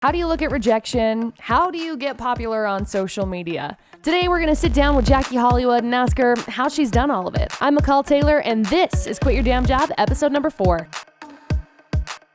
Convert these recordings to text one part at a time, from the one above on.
How do you look at rejection? How do you get popular on social media? Today, we're going to sit down with Jackie Hollywood and ask her how she's done all of it. I'm McCall Taylor, and this is Quit Your Damn Job, episode number 4.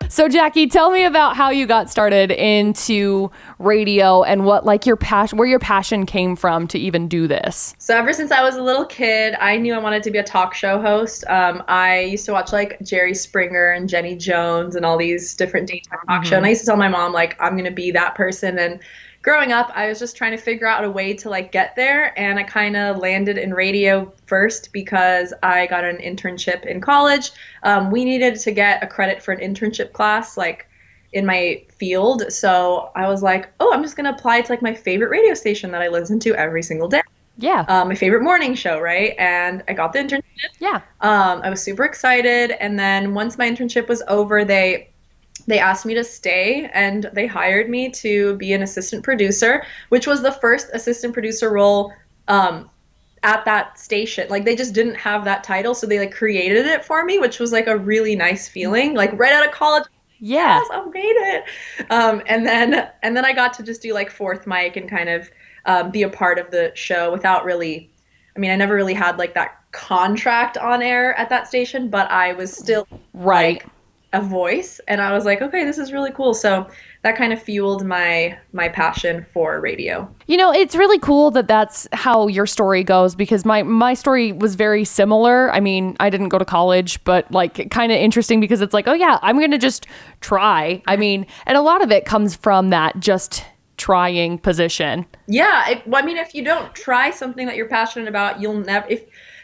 So Jackie, tell me about how you got started into radio and what your passion, where your passion came from to even do this. So ever since I was a little kid, I knew I wanted to be a talk show host. I used to watch Jerry Springer and Jenny Jones and all these different daytime talk shows. And I used to tell my mom I'm going to be that person. And growing up, I was just trying to figure out a way to get there. And I kind of landed in radio first because I got an internship in college. We needed to get a credit for an internship class, in my field. So I was like, oh, I'm just going to apply to my favorite radio station that I listen to every single day. Yeah. My favorite morning show, right? And I got the internship. Yeah. I was super excited. And then once my internship was over, they asked me to stay, and they hired me to be an assistant producer, which was the first assistant producer role at that station. They just didn't have that title, so they created it for me, which was a really nice feeling. Right out of college. Yeah. Yes, I made it. And then I got to just do fourth mic and kind of be a part of the show without really. I mean, I never really had that contract on air at that station, but I was still right. A voice, and I was like, okay, this is really cool. So that kind of fueled my passion for radio. It's really cool that that's how your story goes, because my story was very similar. I mean, I didn't go to college, but kind of interesting because it's oh yeah, I'm going to just try. I mean, and a lot of it comes from that just trying position. Yeah. If you don't try something that you're passionate about, you'll never,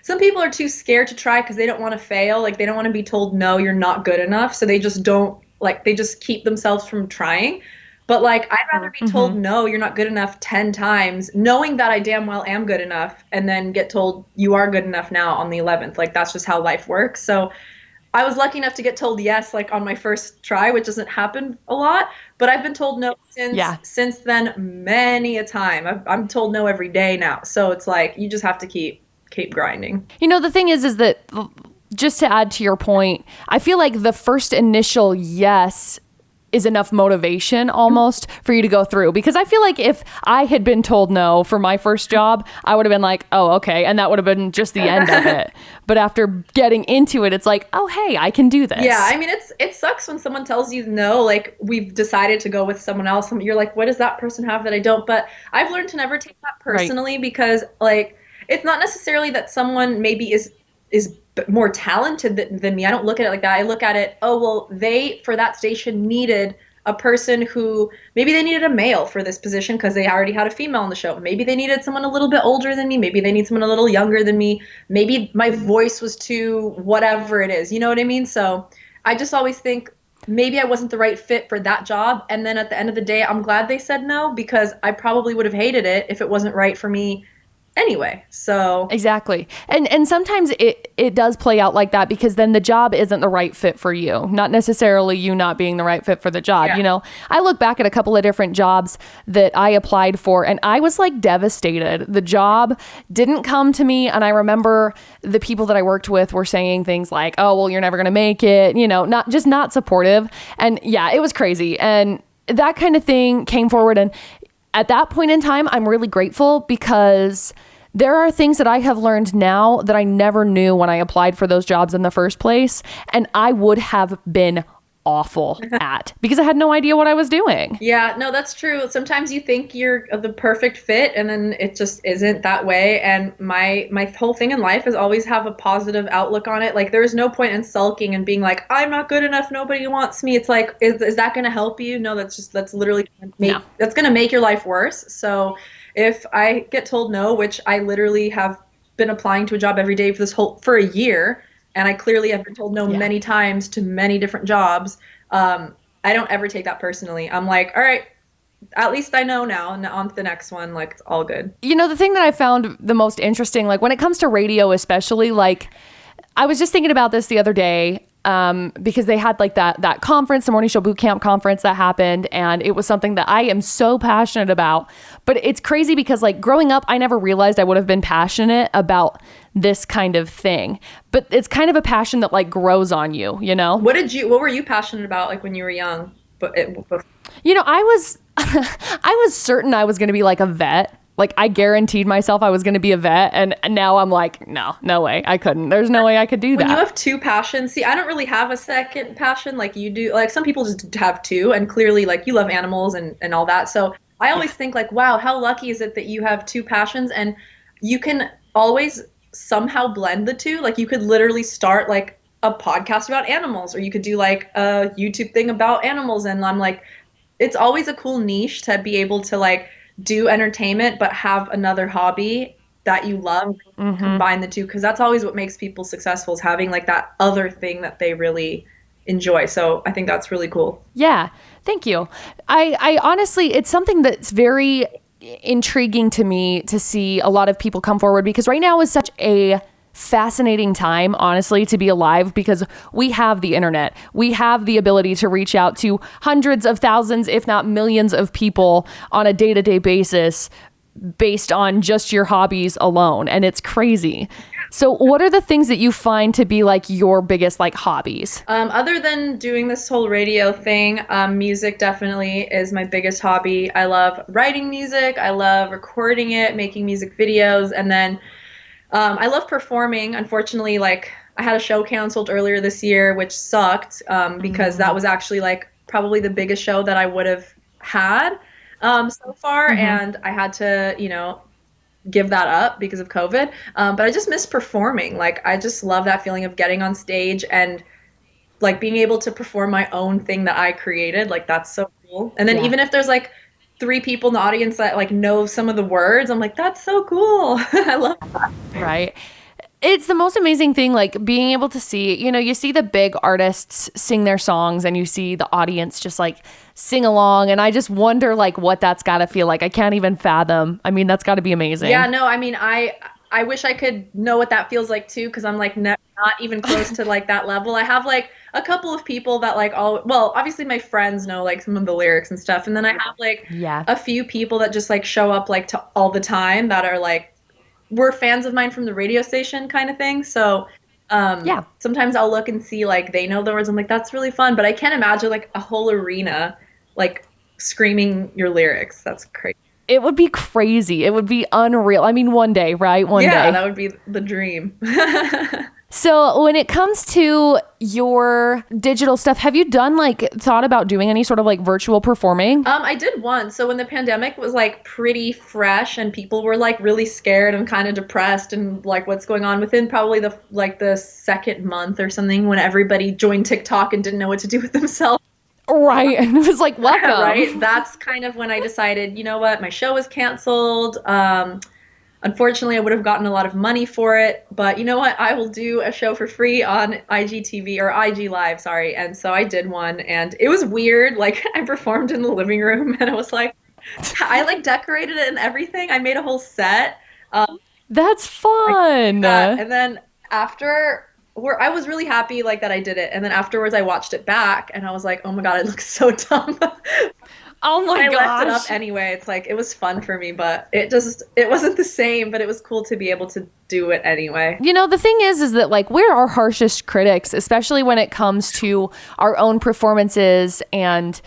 some people are too scared to try because they don't want to fail. They don't want to be told, no, you're not good enough. So they just don't, they just keep themselves from trying. But I'd rather be told, no, you're not good enough 10 times, knowing that I damn well am good enough, and then get told you are good enough now on the 11th. That's just how life works. So I was lucky enough to get told yes, on my first try, which doesn't happen a lot. But I've been told no since then many a time. I'm told no every day now. So it's you just have to keep grinding. The thing is that, just to add to your point, I feel the first initial yes is enough motivation almost for you to go through, because I feel if I had been told no for my first job, I would have been oh, okay. And that would have been just the end of it. But after getting into it, it's oh, hey, I can do this. Yeah. I mean, it sucks when someone tells you no, we've decided to go with someone else. And you're what does that person have that I don't? But I've learned to never take that personally, right. Because it's not necessarily that someone maybe is more talented than me. I don't look at it like that. I look at it, oh, well, they, for that station, needed a person who, maybe they needed a male for this position because they already had a female on the show. Maybe they needed someone a little bit older than me. Maybe they need someone a little younger than me. Maybe my voice was too whatever it is. You know what I mean? So I just always think maybe I wasn't the right fit for that job. And then at the end of the day, I'm glad they said no, because I probably would have hated it if it wasn't right for me anyway. So exactly. And sometimes it does play out like that, because then the job isn't the right fit for you, not necessarily you not being the right fit for the job. Yeah. I look back at a couple of different jobs that I applied for, and I was devastated. The job didn't come to me. And I remember the people that I worked with were saying things oh, well, you're never going to make it, not supportive. And yeah, it was crazy. And that kind of thing came forward. And at that point in time, I'm really grateful, because there are things that I have learned now that I never knew when I applied for those jobs in the first place. And I would have been awful at, because I had no idea what I was doing. Yeah, no, that's true. Sometimes you think you're the perfect fit, and then it just isn't that way. And my whole thing in life is always have a positive outlook on it. There's no point in sulking and being I'm not good enough, nobody wants me. It's is that going to help you? No, that's literally that's going to make your life worse. So if I get told no, which I literally have been applying to a job every day for a year, and I clearly have been told no many times to many different jobs, I don't ever take that personally. I'm all right, at least I know now, and on to the next one. It's all good. The thing that I found the most interesting, when it comes to radio especially, I was just thinking about this the other day, because they had that conference, the Morning Show Boot Camp conference that happened, and it was something that I am so passionate about. But it's crazy because growing up, I never realized I would have been passionate about this kind of thing. But it's kind of a passion that grows on you, What were you passionate about when you were young? I was I was certain I was going to be like a vet. Like I guaranteed myself I was going to be a vet, and now I'm like, no way, I couldn't. There's no way I could do When you that. have two passions, see, I don't really have a second passion like you do. Like some people just have two, and clearly, like you love animals and all that. So I always think like, wow, how lucky is it that you have two passions and you can always somehow blend the two. Like you could literally start like a podcast about animals, or you could do like a YouTube thing about animals. And I'm like, it's always a cool niche to be able to like do entertainment but have another hobby that you love, combine the two, because that's always what makes people successful, is having like that other thing that they really enjoy. So I think that's really cool. Yeah, thank you. I honestly, it's something that's very intriguing to me to see a lot of people come forward, because right now is such a fascinating time, honestly, to be alive, because we have the internet. We have the ability to reach out to hundreds of thousands, if not millions of people on a day-to-day basis based on just your hobbies alone. And it's crazy. So what are the things that you find to be like your biggest like hobbies? Other than doing this whole radio thing, music definitely is my biggest hobby. I love writing music. I love recording it, making music videos, and then I love performing. Unfortunately, like I had a show canceled earlier this year, which sucked because that was actually like probably the biggest show that I would have had so far, and I had to, give that up because of COVID. But I just miss performing. Like I just love that feeling of getting on stage and like being able to perform my own thing that I created. Like that's so cool. And then even if there's like three people in the audience that like know some of the words, I'm like, that's so cool. I love that. Right. It's the most amazing thing, like being able to see, you see the big artists sing their songs and you see the audience just like sing along. And I just wonder like what that's got to feel like. I can't even fathom. I mean, that's got to be amazing. Yeah, no, I mean, I wish I could know what that feels like too, because I'm like not even close to like that level. I have like a couple of people that like well, obviously my friends know like some of the lyrics and stuff. And then I have like a few people that just like show up like to all the time that are like, were fans of mine from the radio station kind of thing. So sometimes I'll look and see like they know the words. I'm like, that's really fun. But I can't imagine like a whole arena like screaming your lyrics. That's crazy. It would be crazy. It would be unreal. I mean, one day, right? One day. Yeah, that would be the dream. So when it comes to your digital stuff, have you thought about doing any sort of like virtual performing? I did once. So when the pandemic was like pretty fresh and people were like really scared and kind of depressed and like what's going on, within probably the second month or something, when everybody joined TikTok and didn't know what to do with themselves. Right. And it was like, welcome. Right. That's kind of when I decided, you know what, my show was canceled. Unfortunately, I would have gotten a lot of money for it, but you know what? I will do a show for free on IGTV or IG Live, sorry. And so I did one, and it was weird. Like I performed in the living room, and I was like, I like decorated it and everything. I made a whole set. That's fun. And then I was really happy like that I did it. And then afterwards, I watched it back, and I was like, oh my God, it looks so dumb. Oh my gosh. I left it up anyway. It's like, it was fun for me, but it wasn't the same, but it was cool to be able to do it anyway. The thing is that like we're our harshest critics, especially when it comes to our own performances and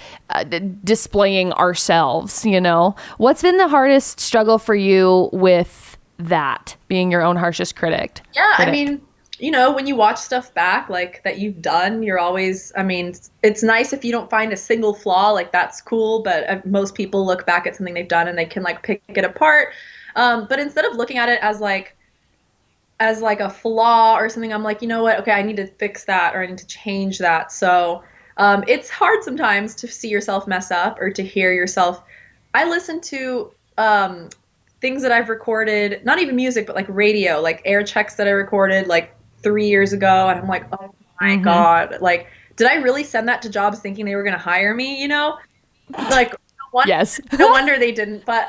displaying ourselves, What's been the hardest struggle for you with that, being your own harshest critic? Yeah, I mean, when you watch stuff back like that you've done, you're always, I mean, it's nice if you don't find a single flaw, like that's cool, but most people look back at something they've done and they can like pick it apart. But instead of looking at it as like a flaw or something, I'm like, you know what? Okay, I need to fix that, or I need to change that. So it's hard sometimes to see yourself mess up or to hear yourself. I listen to things that I've recorded, not even music, but like radio, like air checks that I recorded like 3 years ago, and I'm like, oh my God, like, did I really send that to jobs thinking they were going to hire me? Like, yes, no wonder they didn't. But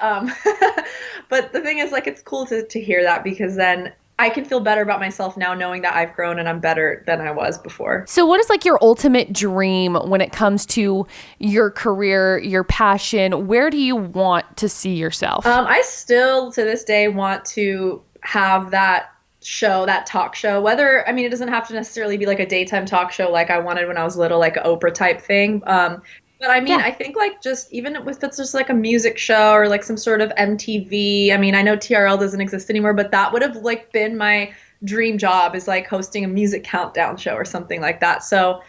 but the thing is, like, it's cool to hear that, because then I can feel better about myself now, knowing that I've grown and I'm better than I was before. So what is like your ultimate dream when it comes to your career, your passion? Where do you want to see yourself? I still to this day want to have that show, that talk show, whether, I mean, it doesn't have to necessarily be like a daytime talk show like I wanted when I was little, like an Oprah type thing. But But I mean, Yeah. I think like just even if it's just like a music show or like some sort of MTV. I mean, I know TRL doesn't exist anymore, but that would have like been my dream job is like hosting a music countdown show or something like that. So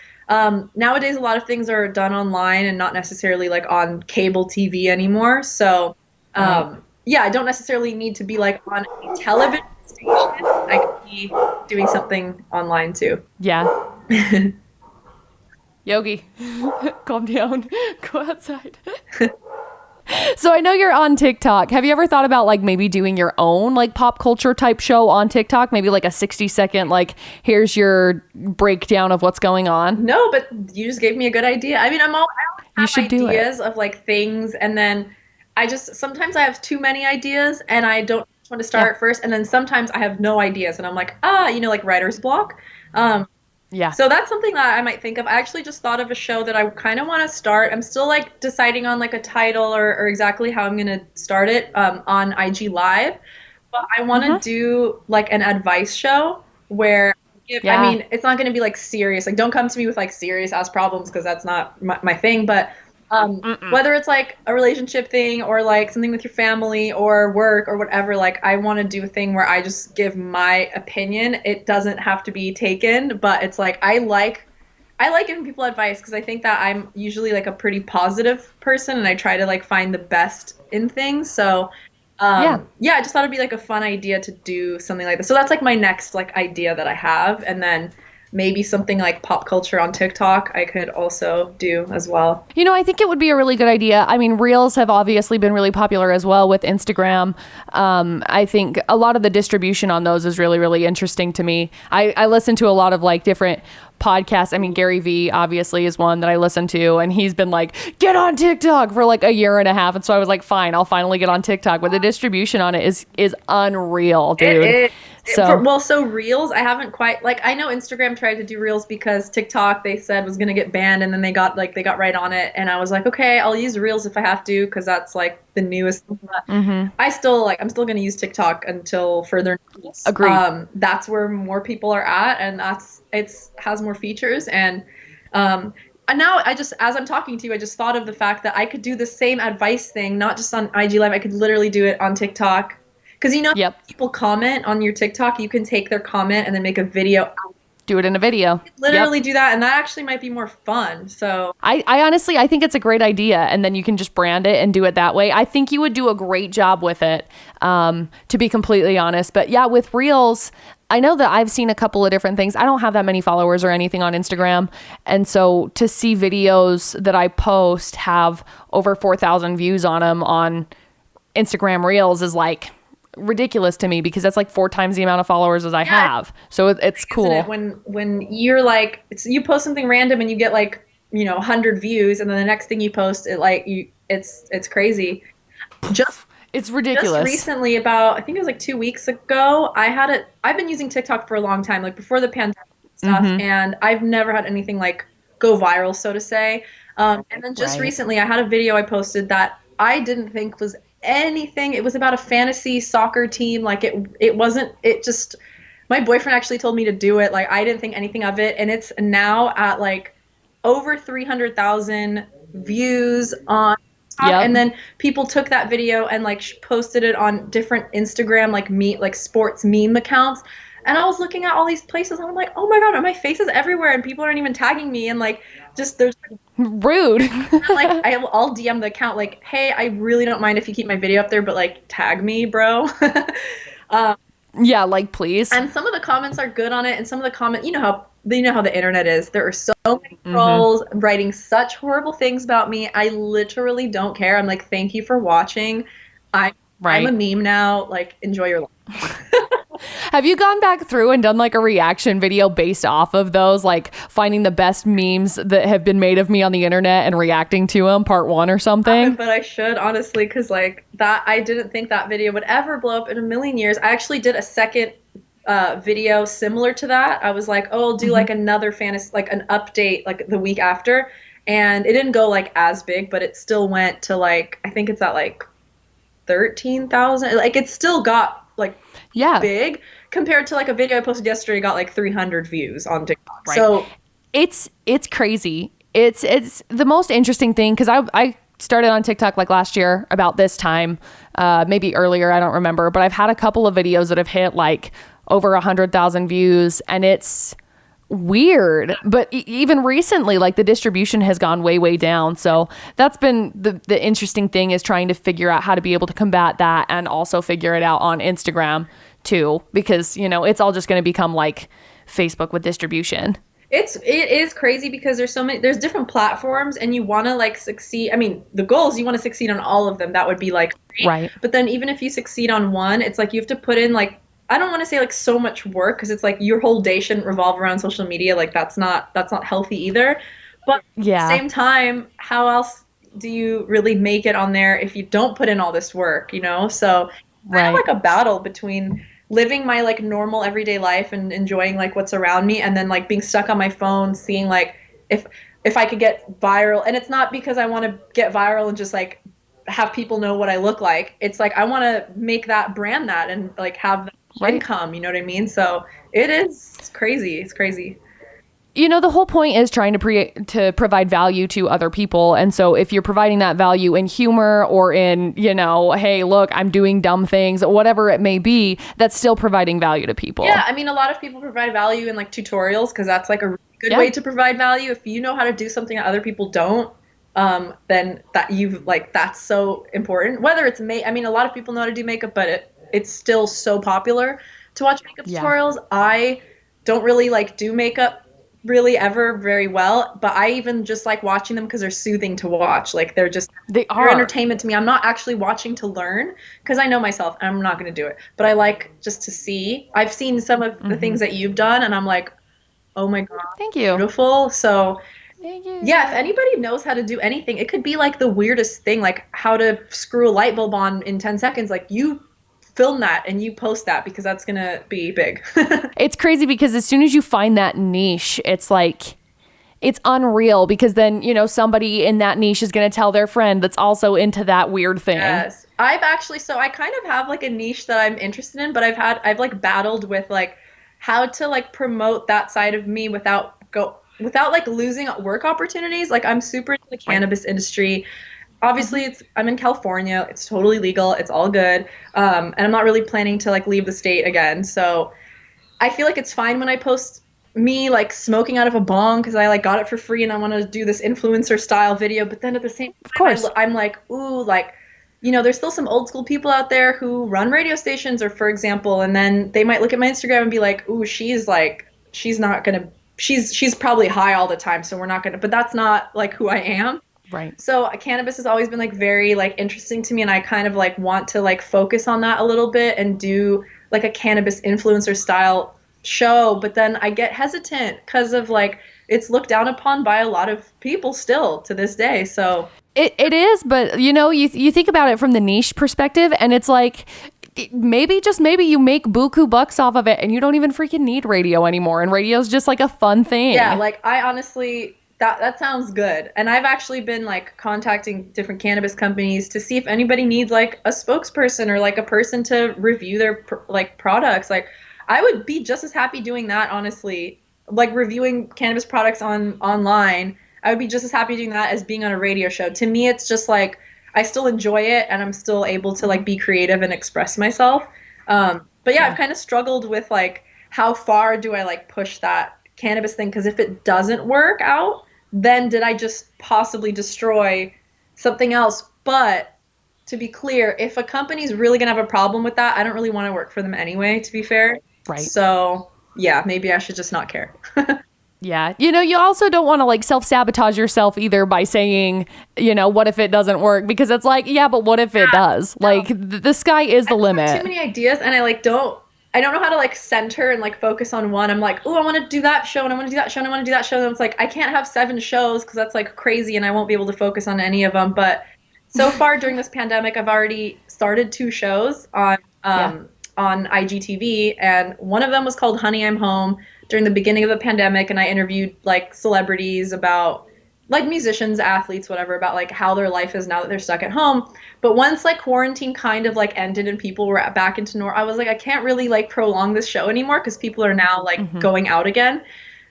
nowadays, a lot of things are done online and not necessarily like on cable TV anymore. So Right. yeah, I don't necessarily need to be like on a television station. I could be doing something online too. Yeah. Yogi, calm down. Go outside. So I know you're on TikTok. Have you ever thought about like maybe doing your own like pop culture type show on TikTok? Maybe like a 60-second, like here's your breakdown of what's going on. No, but you just gave me a good idea. I mean, I always You have should do it. ideas of like things, and then I just sometimes I have too many ideas, and I don't know which one to Yeah. start first, and then sometimes I have no ideas, and I'm like, like writer's block. Um, Yeah. so that's something that I might think of. I actually just thought of a show that I kind of want to start. I'm still like deciding on like a title or exactly how I'm gonna start it on IG Live, but I want to Uh-huh. do like an advice show where I Yeah. mean, it's not going to be like serious. Like, don't come to me with like serious ass problems because that's not my thing. But Mm-mm. whether it's like a relationship thing or like something with your family or work or whatever, like I want to do a thing where I just give my opinion. It doesn't have to be taken, but it's like I like giving people advice because I think that I'm usually like a pretty positive person and I try to like find the best in things. So Yeah. yeah, I just thought it'd be like a fun idea to do something like this. So that's like my next like idea that I have, and then maybe something like pop culture on TikTok I could also do as well. I think it would be a really good idea. I mean, Reels have obviously been really popular as well with Instagram. I think a lot of the distribution on those is really, really interesting to me. I listen to a lot of like different podcasts. I mean, Gary Vee obviously is one that I listen to, and he's been like, get on TikTok for like a year and a half. And so I was like, fine, I'll finally get on TikTok. But the distribution on it is unreal, dude. It So so Reels, I haven't quite like I know Instagram tried to do Reels because TikTok they said was gonna get banned, and then they got right on it, and I was like, okay, I'll use Reels if I have to because that's like the newest. But I'm still gonna use TikTok until further notice. agreed. That's where more people are at, and it's has more features, and now as I'm talking to you, I just thought of the fact that I could do the same advice thing, not just on IG Live. I could literally do it on TikTok. Because Yep. people comment on your TikTok, you can take their comment and then make a video. Do it in a video. Yep. Literally do that, and that actually might be more fun. So I honestly, I think it's a great idea. And then you can just brand it and do it that way. I think you would do a great job with it, to be completely honest. But yeah, with Reels, I know that I've seen a couple of different things. I don't have that many followers or anything on Instagram. And so to see videos that I post have over 4,000 views on them on Instagram Reels is like ridiculous to me because that's like 4 times the amount of followers as I have. So it's isn't cool. it when you're like you post something random and you get like 100 views, and then the next thing you post it's crazy. Just It's just ridiculous. recently, about I think it was like 2 weeks ago, I've been using TikTok for a long time, like before the pandemic and stuff, and I've never had anything like go viral, so to say. And then just Right. recently, I had a video I posted that I didn't think was anything. It was about a fantasy soccer team. Like it wasn't. It just my boyfriend actually told me to do it. Like I didn't think anything of it, and it's now at like over 300,000 views on TikTok. Yep. And then people took that video and like posted it on different Instagram like sports meme accounts. And I was looking at all these places and I'm like, oh my god, my face is everywhere and people aren't even tagging me, and like just there's Rude. like I'll DM the account like, hey, I really don't mind if you keep my video up there, but like tag me, bro. Yeah, like please. And some of the comments are good on it, and some of the how the internet is. There are so many trolls writing such horrible things about me. I literally don't care. I'm like, thank you for watching. I'm Right. a meme now. Like, enjoy your life. Have you gone back through and done like a reaction video based off of those, like finding the best memes that have been made of me on the internet and reacting to them, part 1 or something? But I should, honestly, because like that, I didn't think that video would ever blow up in a million years. I actually did a second video similar to that. I was like, oh, I'll do like another fantasy, like an update, like the week after, and it didn't go like as big, but it still went to like I think it's at like 13,000. Like it still got like Yeah. big compared to like a video I posted yesterday got like 300 views on TikTok. Right. So It's crazy. It's the most interesting thing because I started on TikTok like last year about this time, maybe earlier, I don't remember, but I've had a couple of videos that have hit like over 100,000 views, and it's weird. But even recently, like the distribution has gone way down. So that's been the interesting thing, is trying to figure out how to be able to combat that, and also figure it out on Instagram too, because it's all just going to become like Facebook with distribution. It is crazy because there's different platforms, and you want to like succeed. I mean, the goal is you want to succeed on all of them. That would be like great. Right. But then even if you succeed on one, it's like you have to put in like, I don't want to say like so much work, because it's like your whole day shouldn't revolve around social media. Like that's not healthy either. But at the same time, how else do you really make it on there if you don't put in all this work, So kind of like a battle between living my like normal everyday life and enjoying like what's around me, and then like being stuck on my phone seeing like if I could get viral. And it's not because I want to get viral and just like have people know what I look like. It's like I want to make that brand that and like have income, you know what I mean? So it's crazy. It's crazy. The whole point is trying to provide value to other people. And so if you're providing that value in humor or in, hey, look, I'm doing dumb things, whatever it may be, that's still providing value to people. Yeah, I mean, a lot of people provide value in like tutorials, because that's like a really good way to provide value. If you know how to do something that other people don't, then that's so important. Whether it's I mean, a lot of people know how to do makeup, but it's still so popular to watch makeup tutorials. I don't really like do makeup really ever very well, but I even just like watching them because they're soothing to watch. Like they're entertainment to me. I'm not actually watching to learn, because I know myself and I'm not going to do it, but I like just to see. I've seen some of the things that you've done, and I'm like, oh my god, thank you, beautiful. So thank you. Yeah, if anybody knows how to do anything, it could be like the weirdest thing, like how to screw a light bulb on in 10 seconds. Like you film that and you post that, because that's gonna be big. It's crazy because as soon as you find that niche, it's like, it's unreal, because then somebody in that niche is going to tell their friend that's also into that weird thing. Yes, I kind of have like a niche that I'm interested in, but I've like battled with like how to like promote that side of me without like losing work opportunities. Like I'm super into the cannabis industry. Obviously, I'm in California. It's totally legal. It's all good. And I'm not really planning to like leave the state again. So I feel like it's fine when I post me like smoking out of a bong, because I like got it for free and I want to do this influencer style video. But then at the same time, I'm like, ooh, like, there's still some old school people out there who run radio stations, or for example, and then they might look at my Instagram and be like, ooh, she's not going to, she's probably high all the time. So we're not going to, but that's not like who I am. Right. So cannabis has always been like very like interesting to me, and I kind of like want to like focus on that a little bit and do like a cannabis influencer style show, but then I get hesitant because of like it's looked down upon by a lot of people still to this day. So it is, but you think about it from the niche perspective, and it's like maybe you make buku bucks off of it and you don't even freaking need radio anymore, and radio's just like a fun thing. Yeah, like I honestly that sounds good. And I've actually been like contacting different cannabis companies to see if anybody needs like a spokesperson or like a person to review their like products. Like I would be just as happy doing that, honestly. Like reviewing cannabis products online, I would be just as happy doing that as being on a radio show. To me, it's just like I still enjoy it, and I'm still able to like be creative and express myself. But yeah, I've kind of struggled with like how far do I like push that cannabis thing, because if it doesn't work out, then did I just possibly destroy something else? But to be clear, if a company's really gonna have a problem with that, I don't really want to work for them anyway, to be fair. Right. So yeah, maybe I should just not care. Yeah. You also don't want to like self-sabotage yourself either by saying, what if it doesn't work? Because it's like, yeah, but what if it does? No. Like the sky is the limit. Too many ideas, and I don't know how to like center and like focus on one. I'm like, oh, I want to do that show, and I want to do that show, and I want to do that show. And it's like, I can't have 7 shows because that's like crazy, and I won't be able to focus on any of them. But so far during this pandemic, I've already started 2 shows on IGTV, and one of them was called Honey, I'm Home during the beginning of the pandemic, and I interviewed like celebrities about like musicians, athletes, whatever, about like how their life is now that they're stuck at home. But once like quarantine kind of like ended and people were back into normal, I was like, I can't really like prolong this show anymore because people are now like going out again.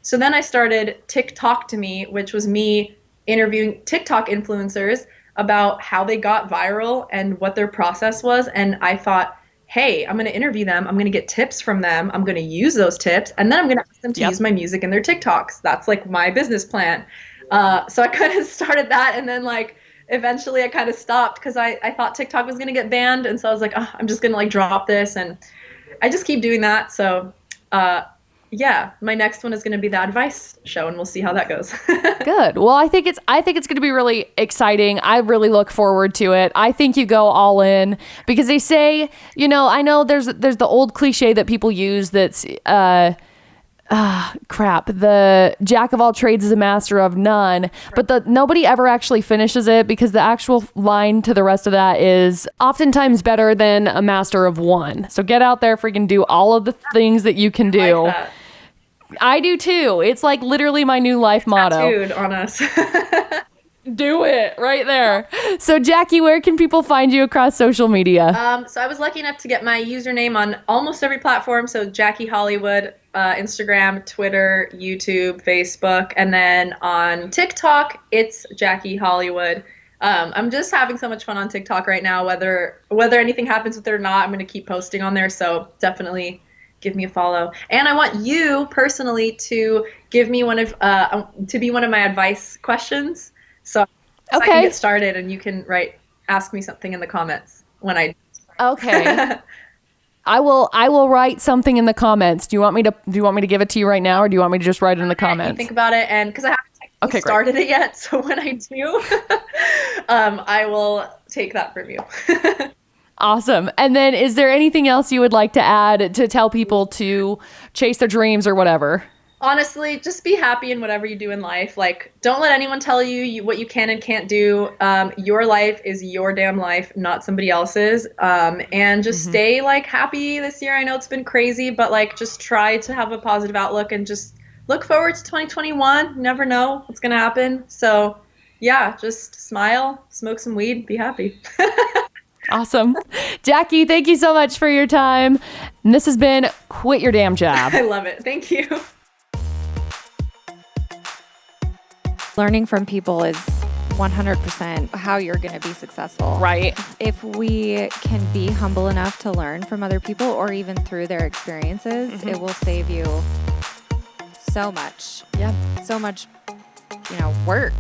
So then I started TikTok to Me, which was me interviewing TikTok influencers about how they got viral and what their process was. And I thought, hey, I'm going to interview them. I'm going to get tips from them. I'm going to use those tips. And then I'm going to ask them to use my music in their TikToks. That's like my business plan. So I kind of started that. And then like eventually I kind of stopped because I thought TikTok was going to get banned. And so I was like, oh, I'm just going to like drop this. And I just keep doing that. So yeah, my next one is going to be the advice show, and we'll see how that goes. Good. Well, I think it's going to be really exciting. I really look forward to it. I think you go all in because they say, you know, I know there's the old cliche that people use that's crap. The jack of all trades is a master of none, but nobody ever actually finishes it because the actual line to the rest of that is oftentimes better than a master of one. So get out there, freaking do all of the things that you can do. Like that. I do too. It's like literally my new life motto. Tattooed on us. Do it right there. So Jackie, where can people find you across social media? So I was lucky enough to get my username on almost every platform. So Jackie Hollywood, Instagram, Twitter, YouTube, Facebook, and then on TikTok, it's Jackie Hollywood. I'm just having so much fun on TikTok right now. Whether anything happens with it or not, I'm going to keep posting on there. So definitely give me a follow. And I want you personally to give me to be one of my advice questions. So I can get started, and you can ask me something in the comments when I. Okay. I will write something in the comments. Do you want me to give it to you right now, or do you want me to just write it in the comments? Think about it, and because I haven't started it yet, so when I do, I will take that from you. Awesome. And then is there anything else you would like to add to tell people to chase their dreams or whatever? Honestly, just be happy in whatever you do in life. Like, don't let anyone tell you what you can and can't do. Your life is your damn life, not somebody else's. And just stay like happy this year. I know it's been crazy, but like just try to have a positive outlook and just look forward to 2021. You never know what's going to happen. So yeah, just smile, smoke some weed, be happy. Awesome. Jackie, thank you so much for your time. And this has been Quit Your Damn Job. I love it. Thank you. Learning from people is 100% how you're going to be successful. Right. If we can be humble enough to learn from other people or even through their experiences, it will save you so much. Yeah. So much, work.